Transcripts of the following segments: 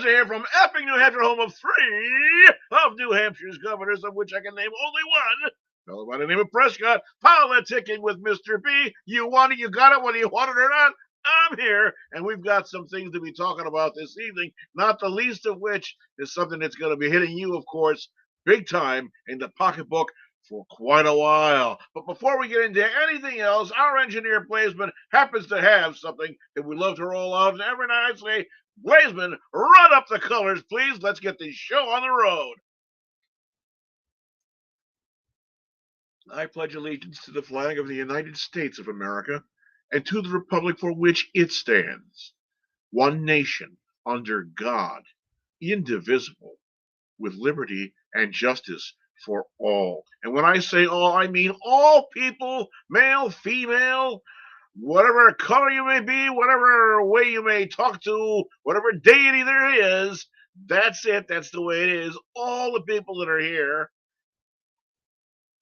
to hear from Epping, New Hampshire, home of 3 of New Hampshire's governors, of which I can name only one. Fellow by the name of Prescott, politicking with Mr. B. You want it, you got it, whether you want it or not. I'm here, and we've got some things to be talking about this evening, not the least of which is something that's going to be hitting you, of course, big time in the pocketbook for quite a while. But before we get into anything else, our engineer, Blazeman, happens to have something that we'd love to roll out. And every night I say, Blazeman, run up the colors, please. Let's get this show on the road. I pledge allegiance to the flag of the United States of America and to the republic for which it stands, one nation, under God, indivisible, with liberty and justice for all. And when I say all, I mean all people, male, female, whatever color you may be, whatever way you may talk to, whatever deity there is. That's it. That's the way it is. All the people that are here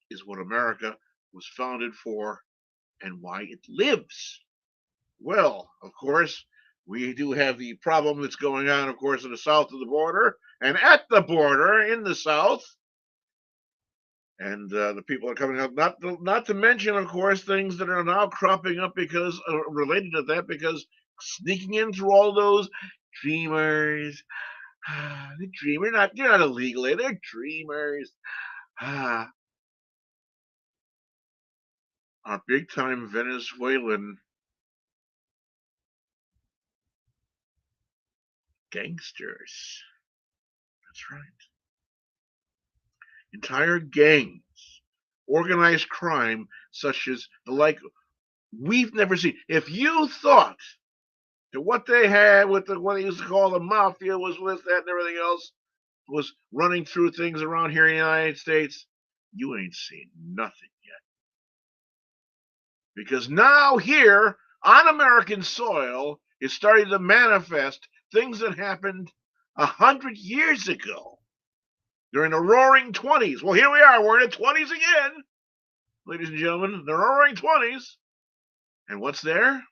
is what America was founded for and why it lives. Well, of course, we do have the problem that's going on, of course, in the south of the border and at the border in the south. And the people are coming up. Not to mention, of course, things that are now cropping up because related to that, because sneaking in through all those dreamers, the dreamer, they're not illegal, they're dreamers. Our big time Venezuelan gangsters. That's right. Entire gangs, organized crime, such as the like we've never seen. If you thought that what they had with what they used to call the mafia was with that and everything else was running through things around here in the United States, you ain't seen nothing yet. Because now here on American soil is starting to manifest things that happened 100 years ago during the roaring 20s. Well, here we are. We're in the 20s again, ladies and gentlemen. The roaring 20s. And what's there?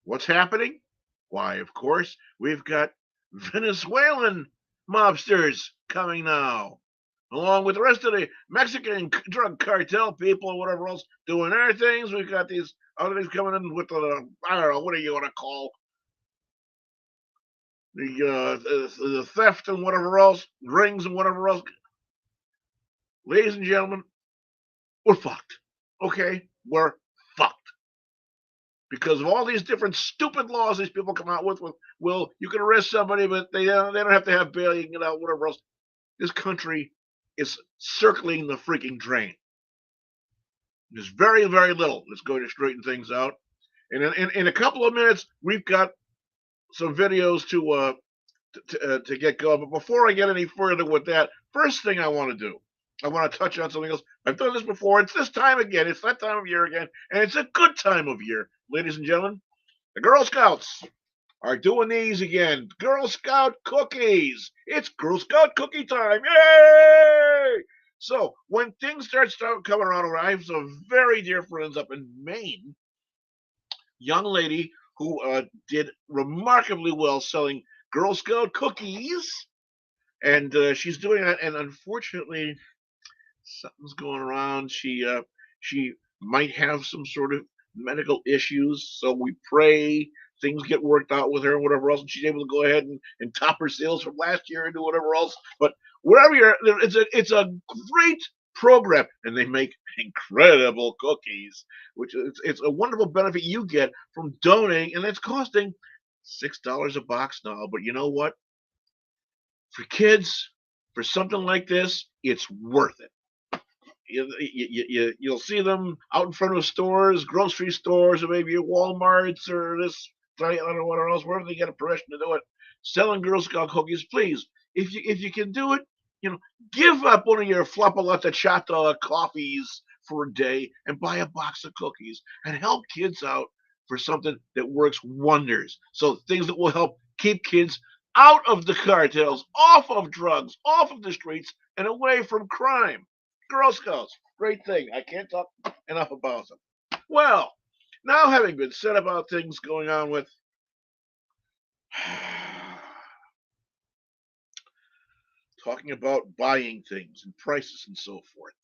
What's happening? Why, of course, we've got Venezuelan mobsters coming now, along with the rest of the Mexican drug cartel people and whatever else doing their things. We've got these other things coming in with the, I don't know, what do you want to call the theft and whatever else, rings and whatever else. Ladies and gentlemen, we're fucked. Okay? We're fucked. Because of all these different stupid laws these people come out with, well, you can arrest somebody, but they don't have to have bail, you can get out, whatever else. This country is circling the freaking drain. There's very, very little that's going to straighten things out. And in a couple of minutes, we've got some videos to get going. But before I get any further with that, first thing I want to do, I want to touch on something else. I've done this before. It's this time again. It's that time of year again. And it's a good time of year, ladies and gentlemen. The Girl Scouts are doing these again. Girl Scout cookies. It's Girl Scout cookie time. Yay! So when things start coming around, I have some very dear friends up in Maine. Young lady who did remarkably well selling Girl Scout cookies. And she's doing that. And unfortunately, something's going around. She might have some sort of medical issues. So we pray things get worked out with her and whatever else. And she's able to go ahead and top her sales from last year and do whatever else. But wherever you're, it's a great program, and they make incredible cookies, which it's a wonderful benefit you get from donating, and it's costing $6 a box now. But you know what? For kids, for something like this, it's worth it. You'll see them out in front of stores, grocery stores, or maybe at Walmart's or this, I don't know what else, wherever they get a permission to do it, selling Girl Scout cookies. Please, if you can do it, give up one of your Flapalata Chata coffees for a day and buy a box of cookies and help kids out for something that works wonders. So things that will help keep kids out of the cartels, off of drugs, off of the streets, and away from crime. Girl Scouts, great thing. I can't talk enough about them. Well, now having been said about things going on with talking about buying things and prices and so forth.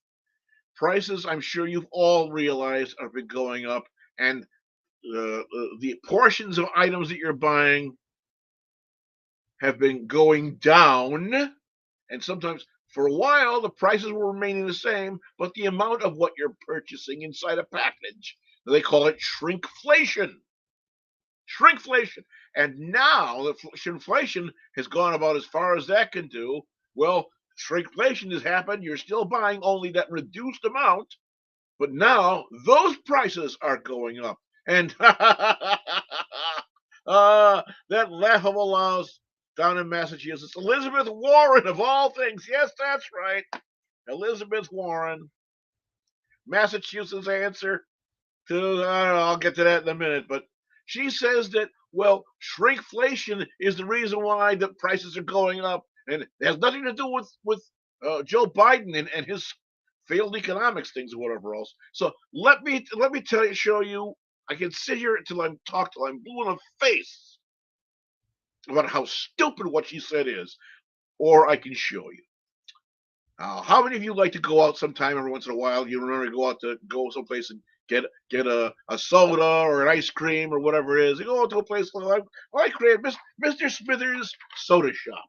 Prices, I'm sure you've all realized, have been going up, and the portions of items that you're buying have been going down, and sometimes for a while the prices were remaining the same, but the amount of what you're purchasing inside a package, they call it shrinkflation. Shrinkflation. And now the shrinkflation has gone about as far as that can do. Well, shrinkflation has happened. You're still buying only that reduced amount, but now those prices are going up. And that laughable louse down in Massachusetts, Elizabeth Warren of all things. Yes, that's right. Elizabeth Warren, Massachusetts answer to, I don't know, I'll get to that in a minute, but she says that, well, shrinkflation is the reason why the prices are going up, and it has nothing to do with Joe Biden and his failed economics things or whatever else. So let me show you. I can sit here until I'm blue in the face about how stupid what she said is, or I can show you. How many of you like to go out sometime every once in a while? You remember to go someplace and get a soda or an ice cream or whatever it is. You go to a place like create Mr. Smithers Soda Shop.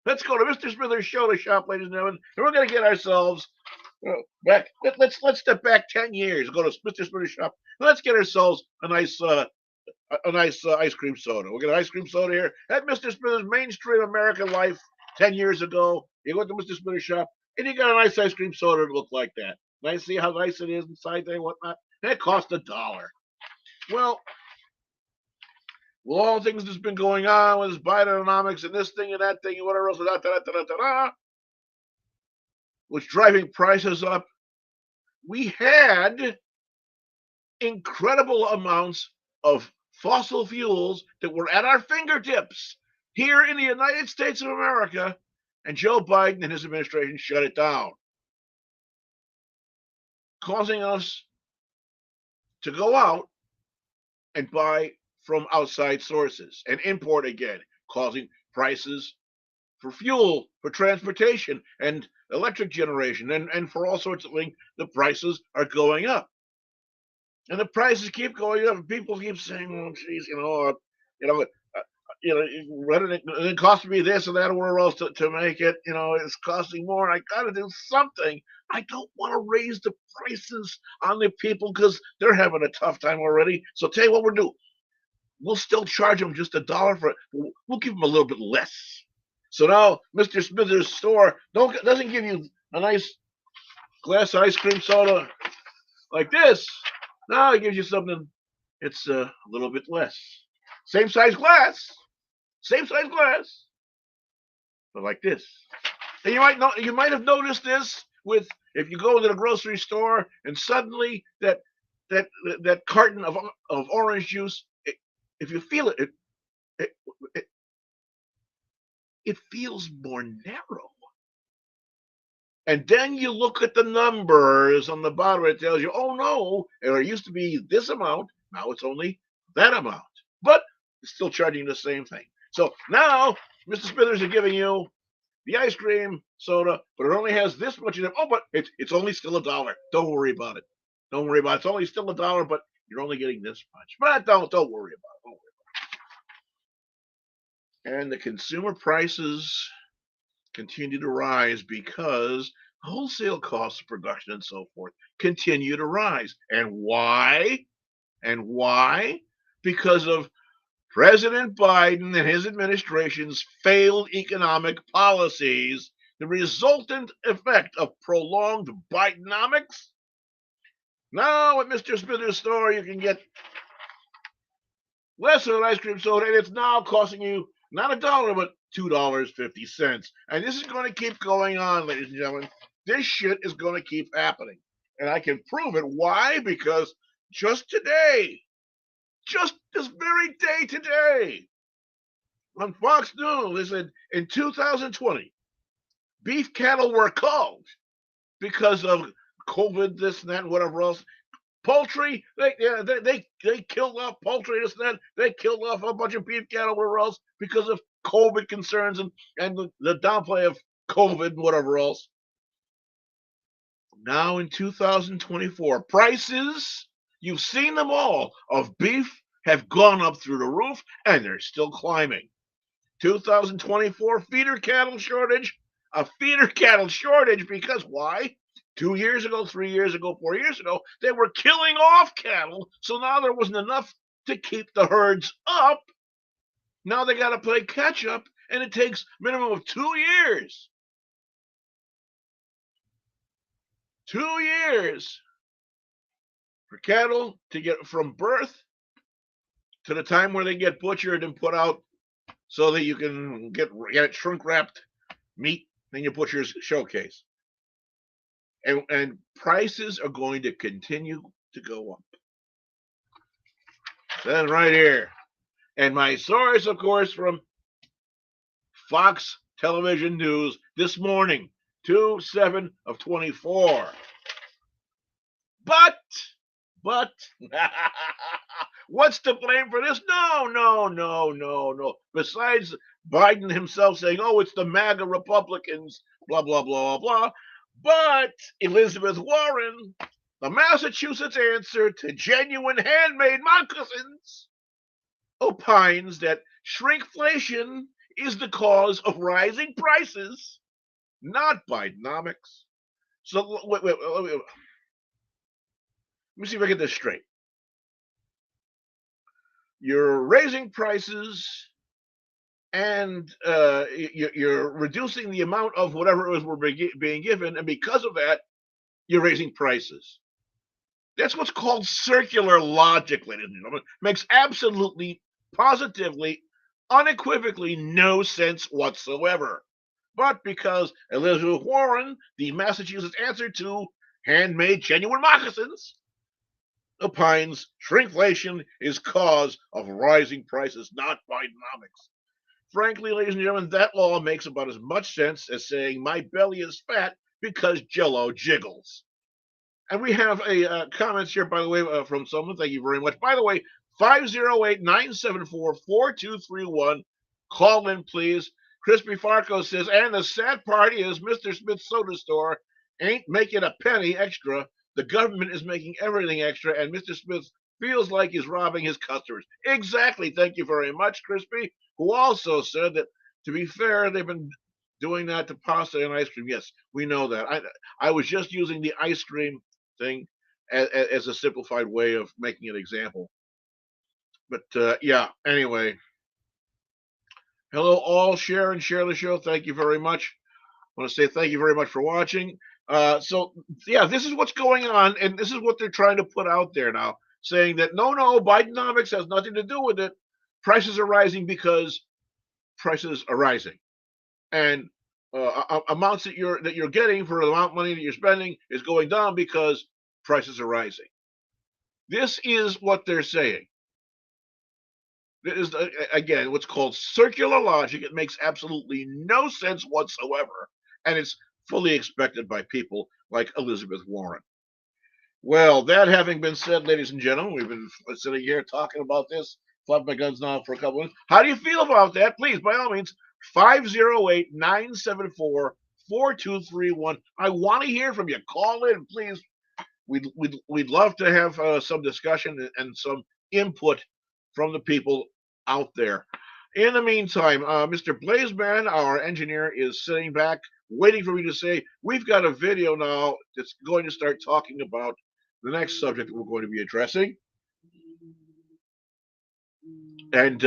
Let's go to Mr. Smithers Soda Shop, ladies and gentlemen, and we're gonna get ourselves back. Let's step back 10 years. Go to Mr. Smithers Shop. Let's get ourselves a nice ice cream soda. We'll get an ice cream soda here at Mr. Smithers mainstream American life 10 years ago. You go to Mr. Smithers Shop and you got a nice ice cream soda that look like that. Nice, see how nice it is inside there and whatnot. And it cost $1. Well, with all things that's been going on with this Bidenomics and this thing and that thing and whatever else, was driving prices up. We had incredible amounts of fossil fuels that were at our fingertips here in the United States of America, and Joe Biden and his administration shut it down, causing us to go out and buy from outside sources and import again, causing prices for fuel, for transportation, and electric generation, and for all sorts of things. The prices are going up. And the prices keep going up. And people keep saying, "Oh, geez, it cost me this and that or whatever else to make it. It's costing more. And I got to do something. I don't want to raise the prices on the people because they're having a tough time already. So tell you what we'll do. We'll still charge them just $1 for it. We'll give them a little bit less. So now Mr. Smithers' store doesn't give you a nice glass of ice cream soda like this. Now it gives you something. It's a little bit less. Same size glass, but like this. And you might have noticed this with if you go into the grocery store and suddenly that carton of orange juice, if you feel it, it feels more narrow. And then you look at the numbers on the bottom, it tells you, oh no, it used to be this amount, now it's only that amount. But it's still charging the same thing. So now Mr. Smithers is giving you the ice cream soda, but it only has this much in it. Oh, but it's only still $1. Don't worry about it. Don't worry about it. It's only still $1, but you're only getting this much. But don't worry about it. Don't worry about it. And the consumer prices continue to rise because wholesale costs of production and so forth continue to rise. And why? Because of President Biden and his administration's failed economic policies, the resultant effect of prolonged Bidenomics. Now at Mr. Smithers' store, you can get less of an ice cream soda, and it's now costing you not $1, but $2.50. And this is going to keep going on, ladies and gentlemen. This shit is going to keep happening. And I can prove it. Why? Because just today, just this very day today, on Fox News, they said in 2020, beef cattle were culled because of COVID, this and that, and whatever else. Poultry, they killed off poultry, this and that. They killed off a bunch of beef cattle, whatever else, because of COVID concerns and the downplay of COVID and whatever else. Now in 2024, prices, you've seen them all, of beef have gone up through the roof and they're still climbing. 2024 feeder cattle shortage, a feeder cattle shortage because why? 2 years ago, 3 years ago, 4 years ago, they were killing off cattle, so now there wasn't enough to keep the herds up. Now they got to play catch up, and it takes minimum of 2 years. 2 years for cattle to get from birth to the time where they get butchered and put out so that you can get it shrink wrapped meat in your butcher's showcase. And prices are going to continue to go up. Then right here. And my source, of course, from Fox Television News this morning, 2/7 of 24. But, what's to blame for this? No. Besides Biden himself saying, oh, it's the MAGA Republicans, blah, blah, blah, blah. But Elizabeth Warren, the Massachusetts answer to genuine handmade moccasins, opines that shrinkflation is the cause of rising prices, not Bidenomics. So wait. Let me see if I get this straight. You're raising prices and you're reducing the amount of whatever it was we're being given, and because of that, you're raising prices. That's what's called circular logic, ladies and gentlemen. Makes absolutely, positively, unequivocally no sense whatsoever. But because Elizabeth Warren, the Massachusetts answer to handmade genuine moccasins, opines shrinkflation is cause of rising prices, not Bidenomics. Frankly, ladies and gentlemen, that law makes about as much sense as saying my belly is fat because Jell-O jiggles. And we have a comments here, by the way, from someone. Thank you very much. By the way, 508-974-4231. Call in, please. Crispy Farco says, and the sad part is Mr. Smith's soda store ain't making a penny extra. The government is making everything extra, and Mr. Smith feels like he's robbing his customers. Exactly. Thank you very much, Crispy, who also said that, to be fair, they've been doing that to pasta and ice cream. Yes, we know that. I was just using the ice cream thing as a simplified way of making an example. But yeah, anyway. Hello, all. Share the show. Thank you very much. I want to say thank you very much for watching. So, yeah, this is what's going on, and this is what they're trying to put out there now, saying that, no, Bidenomics has nothing to do with it. Prices are rising because prices are rising. And amounts that you're getting for the amount of money that you're spending is going down because prices are rising. This is what they're saying. It is, again, what's called circular logic. It makes absolutely no sense whatsoever, and it's fully expected by people like Elizabeth Warren. Well, that having been said, ladies and gentlemen, we've been sitting here talking about this, flapping my guns now for a couple of minutes. How do you feel about that? Please, by all means, 508-974-4231. I want to hear from you. Call in, please. We'd love to have some discussion and some input from the people out there. In the meantime, Mr. Blazeman, our engineer, is sitting back waiting for me to say, we've got a video now that's going to start talking about the next subject we're going to be addressing. And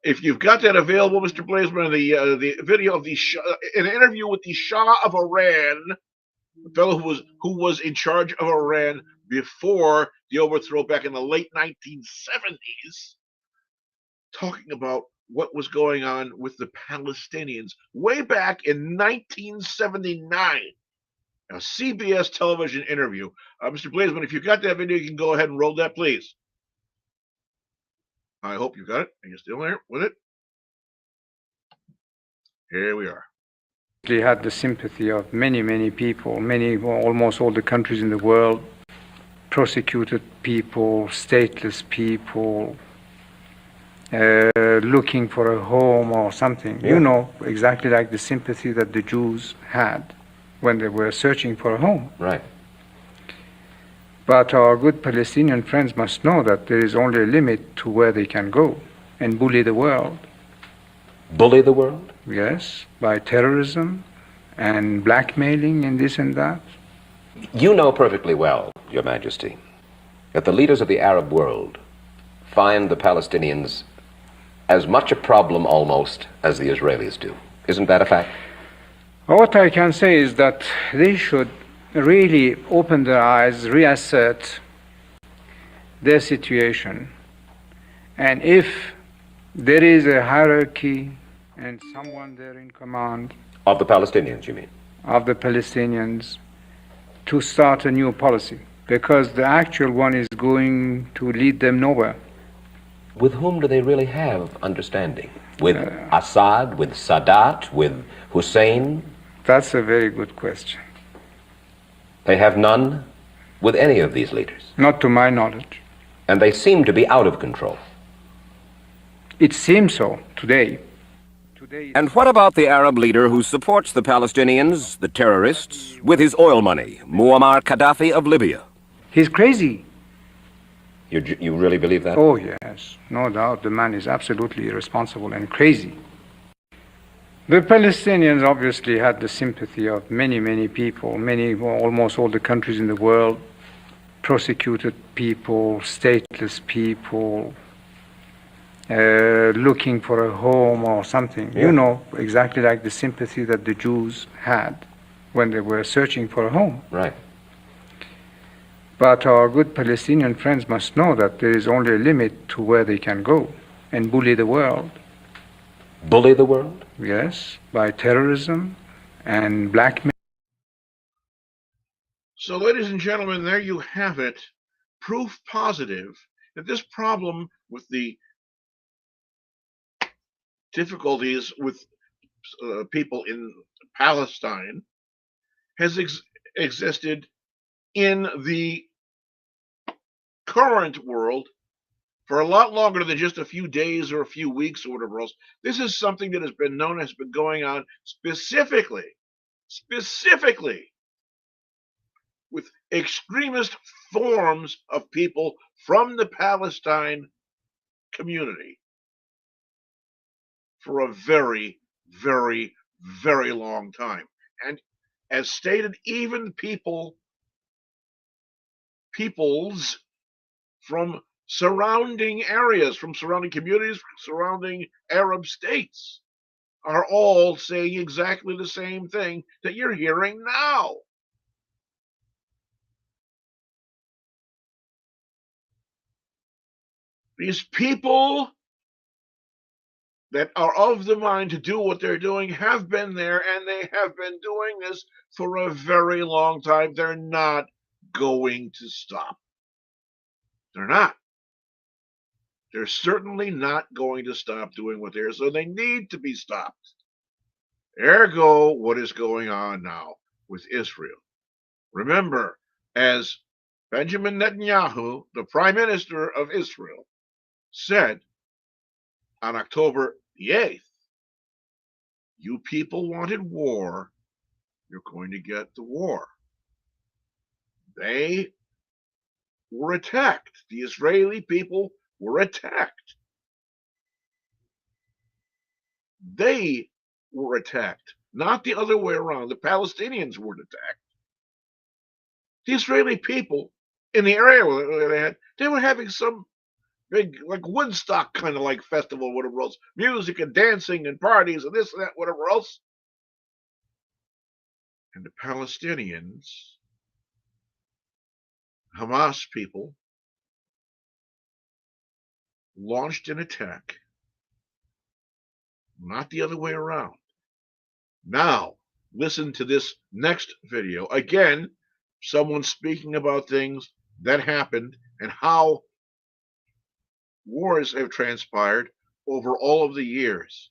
if you've got that available, Mr. Blazeman, the video of an interview with the Shah of Iran, the fellow who was in charge of Iran before the overthrow back in the late 1970s, talking about what was going on with the Palestinians way back in 1979. A CBS television interview. Mr. Blazeman, if you got that video, you can go ahead and roll that, please. I hope you got it. Are you still there with it? Here we are. They had the sympathy of many people, almost all the countries in the world, persecuted people, stateless people, looking for a home or something. Yeah. You know, exactly like the sympathy that the Jews had when they were searching for a home. Right. But our good Palestinian friends must know that there is only a limit to where they can go and bully the world. Bully the world? Yes, by terrorism and blackmailing and this and that. You know perfectly well, Your Majesty, that the leaders of the Arab world find the Palestinians as much a problem almost as the Israelis do. Isn't that a fact? What I can say is that they should really open their eyes, reassert their situation, and if there is a hierarchy and someone there in command Of the Palestinians, you mean? of the Palestinians, to start a new policy, because the actual one is going to lead them nowhere. With whom do they really have understanding? With Assad, with Sadat, with Hussein? That's a very good question. They have none with any of these leaders. Not to my knowledge. And they seem to be out of control. It seems so today. And what about the Arab leader who supports the Palestinians, the terrorists, with his oil money, Muammar Gaddafi of Libya? He's crazy. You really believe that? Oh, yes, no doubt. The man is absolutely irresponsible and crazy. The Palestinians obviously had the sympathy of many, many people, almost all the countries in the world, persecuted people, stateless people, looking for a home or something. Yeah. You know, exactly like the sympathy that the Jews had when they were searching for a home. Right. But our good Palestinian friends must know that there is only a limit to where they can go and bully the world. Bully the world? Yes, by terrorism and blackmail. So, ladies and gentlemen, there you have it. Proof positive that this problem with the difficulties with people in Palestine has existed in the current world for a lot longer than just a few days or a few weeks or whatever else. This is something that has been going on specifically with extremist forms of people from the Palestine community for a very, very, very long time. And as stated, even peoples from surrounding areas, from surrounding communities, from surrounding Arab states are all saying exactly the same thing that you're hearing now. These people that are of the mind to do what they're doing have been there, and they have been doing this for a very long time. They're not going to stop. They're not. They're certainly not going to stop doing what they're, so they need to be stopped. Ergo, what is going on now with Israel? Remember, as Benjamin Netanyahu, the Prime Minister of Israel, said on October the 8th, you people wanted war, you're going to get the war. They were attacked. The Israeli people were attacked. They were attacked, not the other way around. The Palestinians were attacked. The Israeli people in the area where they were having some big, like Woodstock kind of like festival, whatever else, music and dancing and parties and this and that, whatever else. And the Palestinians, Hamas people, launched an attack, not the other way around. Now, listen to this next video. Again, someone speaking about things that happened and how wars have transpired over all of the years,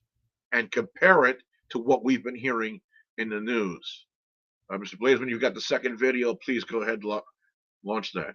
and compare it to what we've been hearing in the news. Mr. Blaze, when you've got the second video, please go ahead and launch that.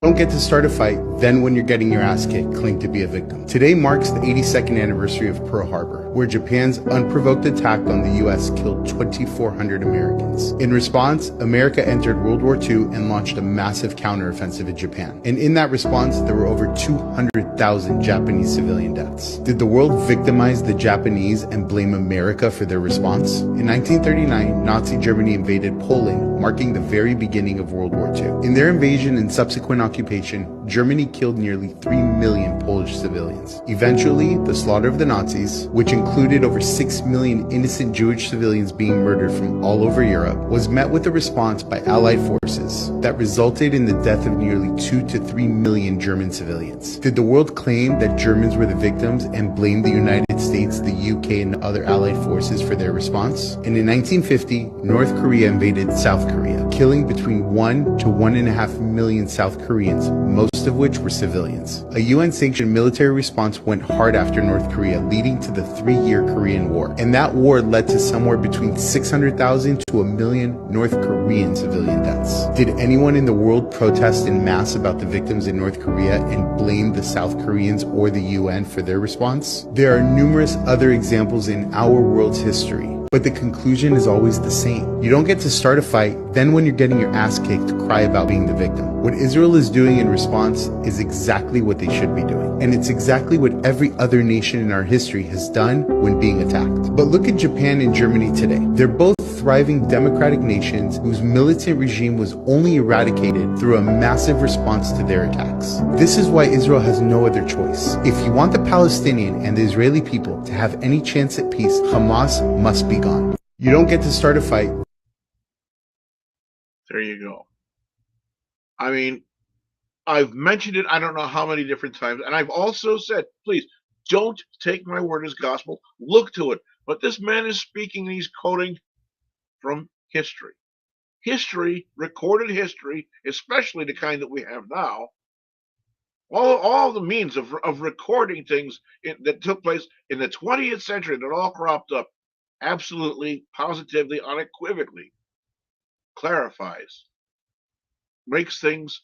Don't get to start a fight, then when you're getting your ass kicked, claim to be a victim. Today marks the 82nd anniversary of Pearl Harbor, where Japan's unprovoked attack on the U.S. killed 2,400 Americans. In response, America entered World War II and launched a massive counteroffensive in Japan. And in that response, there were over 200,000 Japanese civilian deaths. Did the world victimize the Japanese and blame America for their response? In 1939, Nazi Germany invaded Poland, marking the very beginning of World War II. In their invasion and subsequent occupation, Germany killed nearly 3 million Polish civilians. Eventually, the slaughter of the Nazis, which included over 6 million innocent Jewish civilians being murdered from all over Europe, was met with a response by Allied forces that resulted in the death of nearly 2 to 3 million German civilians. Did the world claim that Germans were the victims and blame the United States, the UK, and other Allied forces for their response? And in 1950, North Korea invaded South Korea, killing between 1 to 1.5 million South Koreans, most of which were civilians. A UN-sanctioned military response went hard after North Korea, leading to the 3-year Korean War. And that war led to somewhere between 600,000 to 1 million North Korean civilian deaths. Did anyone in the world protest en masse about the victims in North Korea and blame the South Koreans or the UN for their response? There are numerous other examples in our world's history, but the conclusion is always the same. You don't get to start a fight, then when you're getting your ass kicked, cry about being the victim. What Israel is doing in response is exactly what they should be doing. And it's exactly what every other nation in our history has done when being attacked. But look at Japan and Germany today. They're both thriving democratic nations whose militant regime was only eradicated through a massive response to their attacks. This is why Israel has no other choice. If you want the Palestinian and the Israeli people to have any chance at peace, Hamas must be gone. You don't get to start a fight. There you go. I mean, I've mentioned it I don't know how many different times, and I've also said, please don't take my word as gospel. Look to it. But this man is speaking and he's quoting from history. History, recorded history, especially the kind that we have now, all the means of recording things that took place in the 20th century that all cropped up, absolutely, positively, unequivocally clarifies, makes things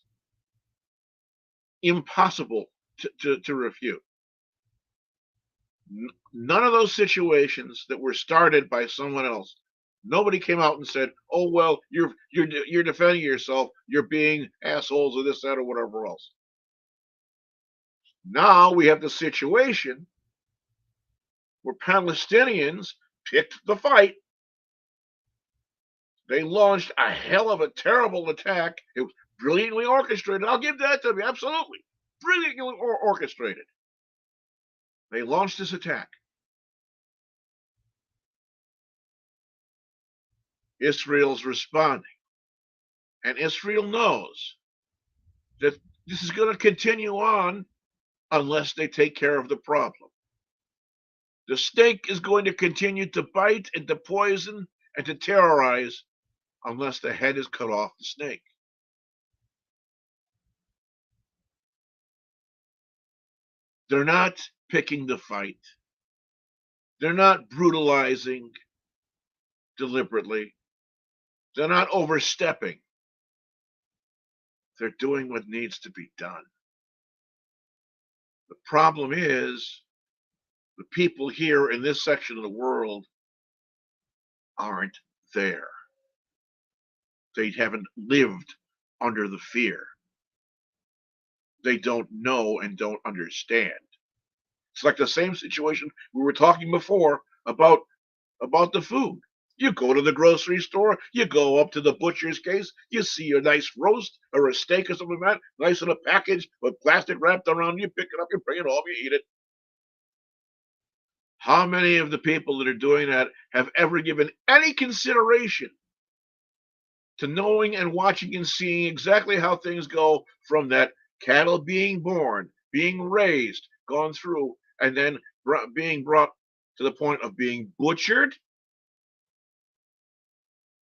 impossible to refute. None of those situations that were started by someone else, nobody came out and said, "Oh well, you're defending yourself. You're being assholes or this, that, or whatever else." Now we have the situation where Palestinians picked the fight. They launched a hell of a terrible attack. It was brilliantly orchestrated. I'll give that to them. Absolutely. Brilliantly orchestrated. They launched this attack. Israel's responding. And Israel knows that this is going to continue on unless they take care of the problem. The snake is going to continue to bite and to poison and to terrorize unless the head is cut off the snake. They're not picking the fight. They're not brutalizing deliberately. They're not overstepping. They're doing what needs to be done. The problem is the people here in this section of the world aren't there. They haven't lived under the fear. They don't know and don't understand. It's like the same situation we were talking before about the food. You go to the grocery store, you go up to the butcher's case, you see a nice roast or a steak or something like that, nice in a package with plastic wrapped around you, pick it up, you bring it home, you eat it. How many of the people that are doing that have ever given any consideration to knowing and watching and seeing exactly how things go from that cattle being born, being raised, gone through, and then being brought to the point of being butchered,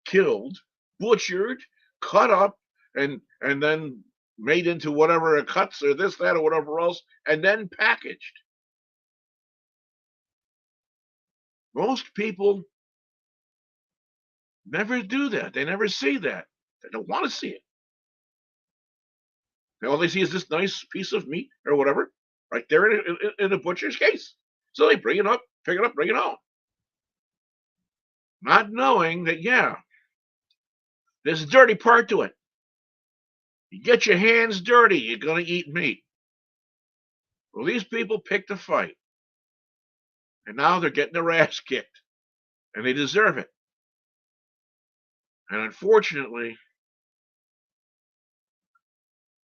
killed, butchered, cut up, and then made into whatever cuts or this, that, or whatever else, and then packaged. Most people never do that. They never see that. They don't want to see it. And all they see is this nice piece of meat or whatever right there in a butcher's case. So they bring it up, pick it up, bring it home. Not knowing that, yeah, there's a dirty part to it. You get your hands dirty, you're going to eat meat. Well, these people picked a fight. And now they're getting their ass kicked. And they deserve it. And unfortunately,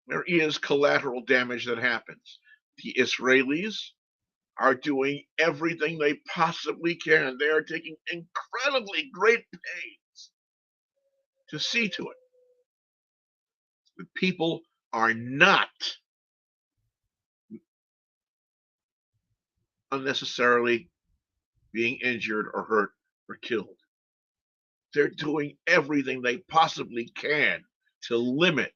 there is collateral damage that happens. The Israelis are doing everything they possibly can. They are taking incredibly great pains to see to it that people are not unnecessarily being injured or hurt or killed. They're doing everything they possibly can to limit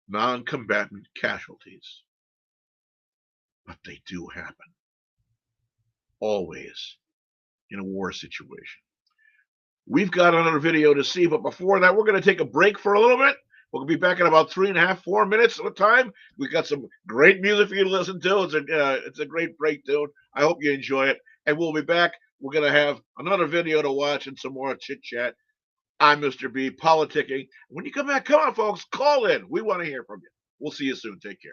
non-combatant casualties. But they do happen. Always in a war situation. We've got another video to see, but before that, we're going to take a break for a little bit. We'll be back in about 3.5, 4 minutes at a time. We've got some great music for you to listen to. It's a great break tune. I hope you enjoy it. And we'll be back. We're going to have another video to watch and some more chit chat. I'm Mr. B, politicking. When you come back, come on, folks, call in. We want to hear from you. We'll see you soon. Take care.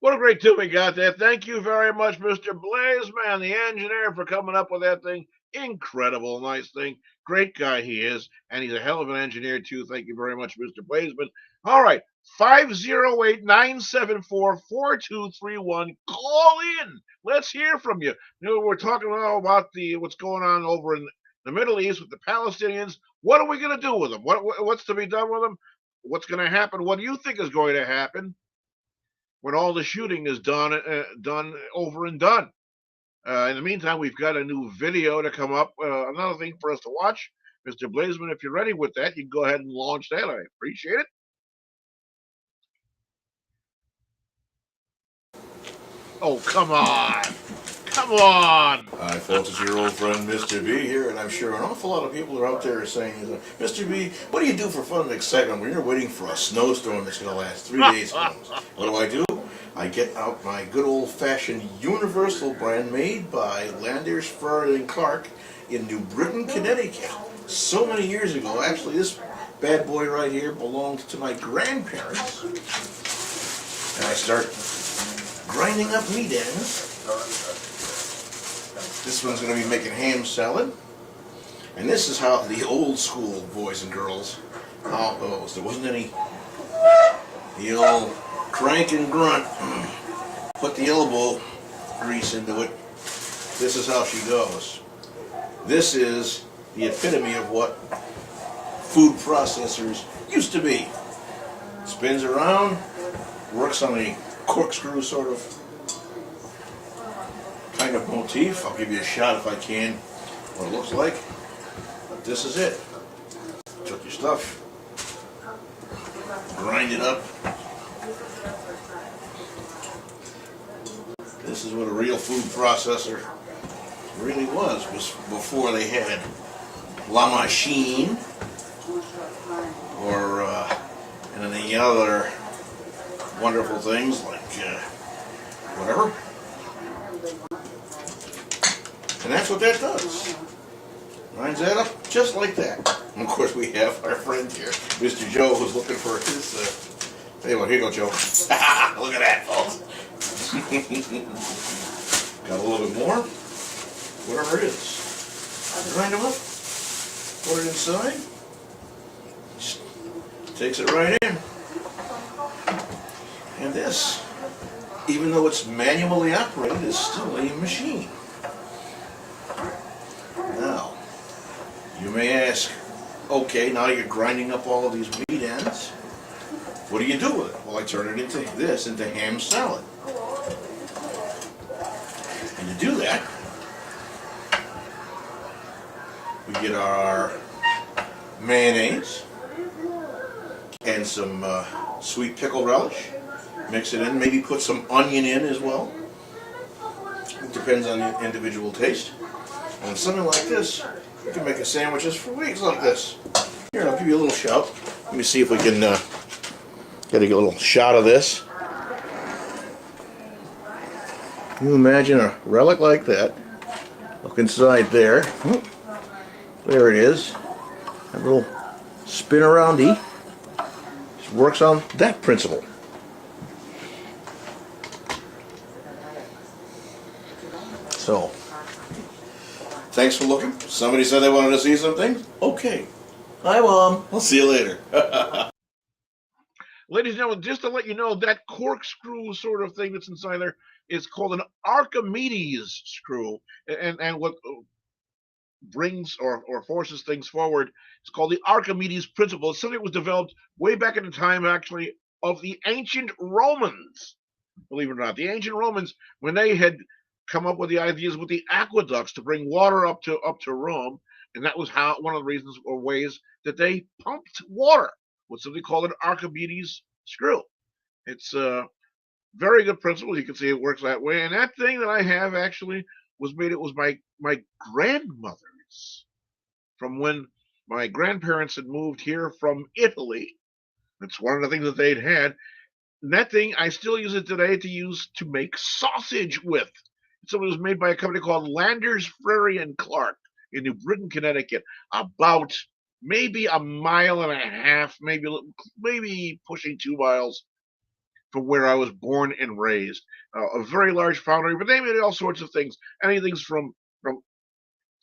What a great tune we got there. Thank you very much, Mr. Blazeman, the engineer, for coming up with that thing. Incredible, nice thing. Great guy he is, and he's a hell of an engineer, too. Thank you very much, Mr. Blazeman. All right, 508-974-4231. Call in. Let's hear from you. We're talking now about what's going on over in the Middle East with the Palestinians. What are we going to do with them? What's to be done with them? What's going to happen? What do you think is going to happen when all the shooting is done over and done? In the meantime, we've got a new video to come up. Another thing for us to watch. Mr. Blazeman, if you're ready with that, you can go ahead and launch that. I appreciate it. Oh, come on. Come on. Hi, folks. It's your old friend, Mr. B here, and I'm sure an awful lot of people are out there saying, Mr. B, what do you do for fun and excitement when you're waiting for a snowstorm that's going to last 3 days? What do? I get out my good old-fashioned Universal brand made by Landers, Furry and Clark in New Britain, Connecticut. So many years ago. Actually, this bad boy right here belonged to my grandparents. And I start grinding up meat ends. This one's going to be making ham salad. And this is how the old school boys and girls, how those. There wasn't any the old crank and grunt. Put the elbow grease into it. This is how she goes. This is the epitome of what food processors used to be. Spins around, works on a corkscrew sort of kind of motif. I'll give you a shot if I can what it looks like. But this is it. Took your stuff, grind it up. This is what a real food processor really was before they had La Machine or and any other wonderful things like whatever. And that's what that does. Lines that up just like that. And of course we have our friend here, Mr. Joe, who's looking for his, tell you what, here you go, Joe. Look at that, folks. Got a little bit more. Whatever it is. Grind them up. Put it inside. Just takes it right in. And this, even though it's manually operated, is still a machine. Now, you may ask, okay, now you're grinding up all of these meat ends. What do you do with it? Well, I turn it into ham salad. And to do that, we get our mayonnaise and some sweet pickle relish. Mix it in, maybe put some onion in as well. It depends on the individual taste. And something like this, you can make sandwiches for weeks like this. Here, I'll give you a little shout. Let me see if we can get a little shot of this. Can you imagine a relic like that? Look inside there. There it is. A little spin aroundy. Just works on that principle. So, thanks for looking. Somebody said they wanted to see something. Okay. Hi, Mom. I'll see you later. Ladies and gentlemen, just to let you know, that corkscrew sort of thing that's inside there is called an Archimedes screw. And what brings or forces things forward is called the Archimedes principle. It's something that was developed way back in the time, actually, of the ancient Romans. Believe it or not. The ancient Romans, when they had come up with the ideas with the aqueducts to bring water up to Rome, and that was how one of the reasons or ways that they pumped water with something called an Archimedes screw. It's a very good principle. You can see it works that way. And that thing that I have actually was made. It was my grandmother's from when my grandparents had moved here from Italy. It's one of the things that they'd had. And that thing, I still use it today to make sausage with. So it was made by a company called Landers, Furry and Clark in New Britain, Connecticut, about maybe a mile and a half, maybe pushing 2 miles from where I was born and raised. A very large foundry, but they made all sorts of things. Anything from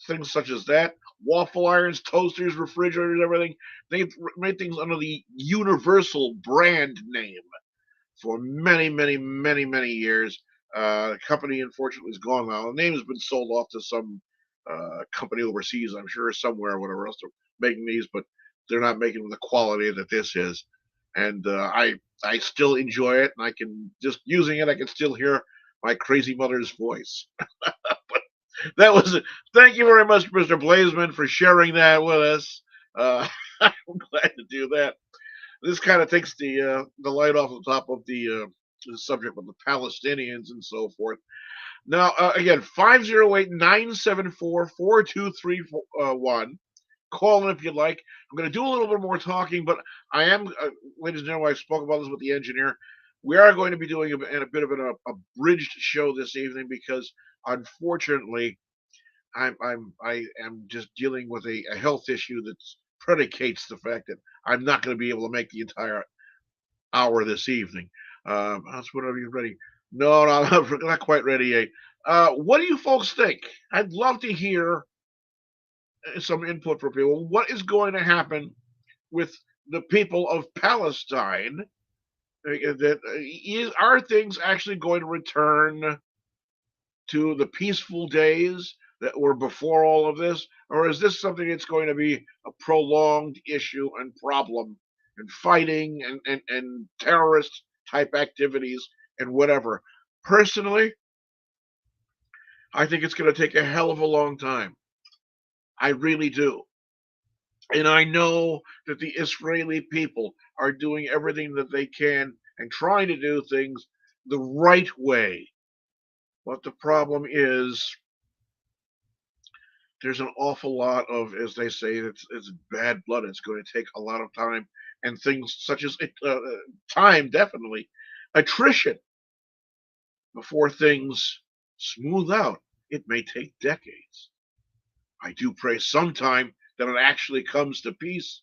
things such as that, waffle irons, toasters, refrigerators, everything. They made things under the Universal brand name for many, many, many, many years. The company, unfortunately, is gone now. The name has been sold off to some company overseas, I'm sure, somewhere, or whatever else. They're making these, but they're not making them the quality that this is. And I still enjoy it, and I can just using it. I can still hear my crazy mother's voice. But that was it. Thank you very much, Mr. Blazeman, for sharing that with us. I'm glad to do that. This kind of takes the light off the top of the subject of the Palestinians and so forth. Now, again, 508-974-4231. Call in if you'd like. I'm going to do a little bit more talking, but I am, ladies and gentlemen, I spoke about this with the engineer. We are going to be doing a bit of an abridged show this evening because, unfortunately, I am just dealing with a health issue that predicates the fact that I'm not going to be able to make the entire hour this evening. That's whenever you're ready. No, I'm not quite ready yet. What do you folks think? I'd love to hear some input from people. What is going to happen with the people of Palestine? Are things actually going to return to the peaceful days that were before all of this, or is this something that's going to be a prolonged issue and problem and fighting and terrorist type activities and whatever? Personally, I think it's going to take a hell of a long time. I really do. And I know that the Israeli people are doing everything that they can and trying to do things the right way. But the problem is there's an awful lot of, as they say, it's bad blood. It's going to take a lot of time and things such as time, definitely, attrition before things smooth out. It may take decades. I do pray sometime that it actually comes to peace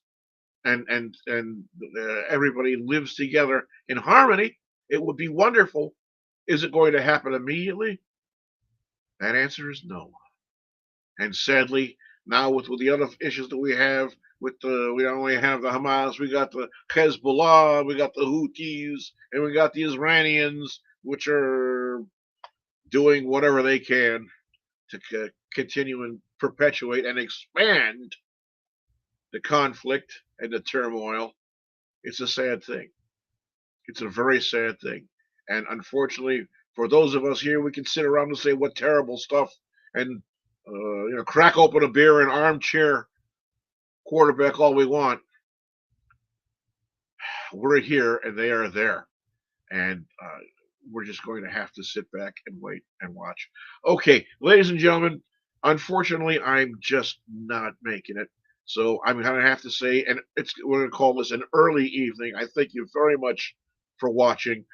and everybody lives together in harmony. It would be wonderful. Is it going to happen immediately? That answer is no. And sadly, now with the other issues that we have, we don't only have the Hamas, we got the Hezbollah, we got the Houthis, and we got the Iranians, which are doing whatever they can to continue and perpetuate and expand the conflict and the turmoil. It's a sad thing. It's a very sad thing. And unfortunately, for those of us here, we can sit around and say what terrible stuff and crack open a beer and armchair quarterback all we want. We're here and they are there. And we're just going to have to sit back and wait and watch. Okay, ladies and gentlemen, unfortunately, I'm just not making it. So I'm going to have to say, and we're going to call this an early evening. I thank you very much for watching.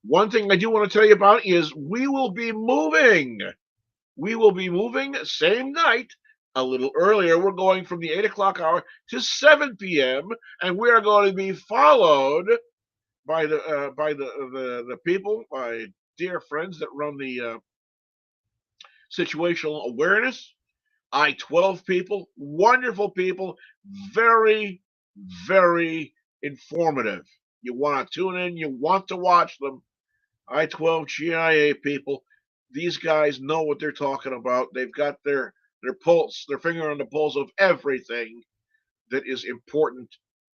One thing I do want to tell you about is we will be moving. We will be moving same night, a little earlier. We're going from the 8 o'clock hour to 7 p.m. and we are going to be followed by the people, my dear friends that run the situational awareness. I-12 people, wonderful people, very, very informative. You want to tune in, you want to watch them. I-12 GIA people, these guys know what they're talking about. They've got their pulse, their finger on the pulse of everything that is important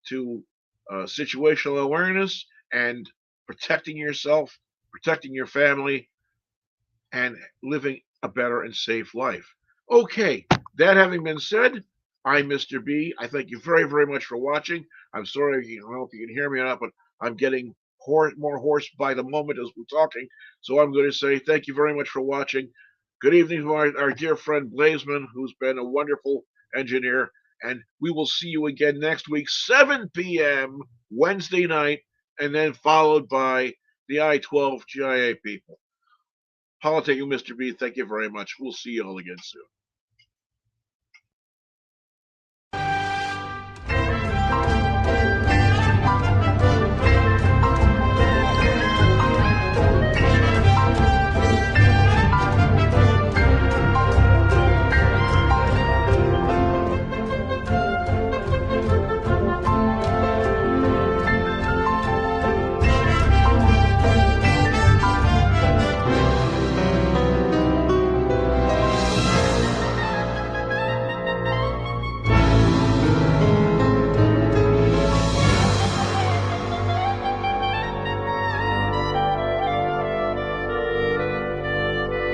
to situational awareness and protecting yourself, protecting your family, and living a better and safe life. Okay, that having been said, I'm Mr. B. I thank you very, very much for watching. I'm sorry, I don't know if you can hear me or not, but I'm getting more hoarse by the moment as we're talking. So I'm going to say thank you very much for watching. Good evening to our dear friend Blazeman, who's been a wonderful engineer. And we will see you again next week, 7 p.m. Wednesday night, and then followed by the I-12 GIA people. Politicking, Mr. B, thank you very much. We'll see you all again soon.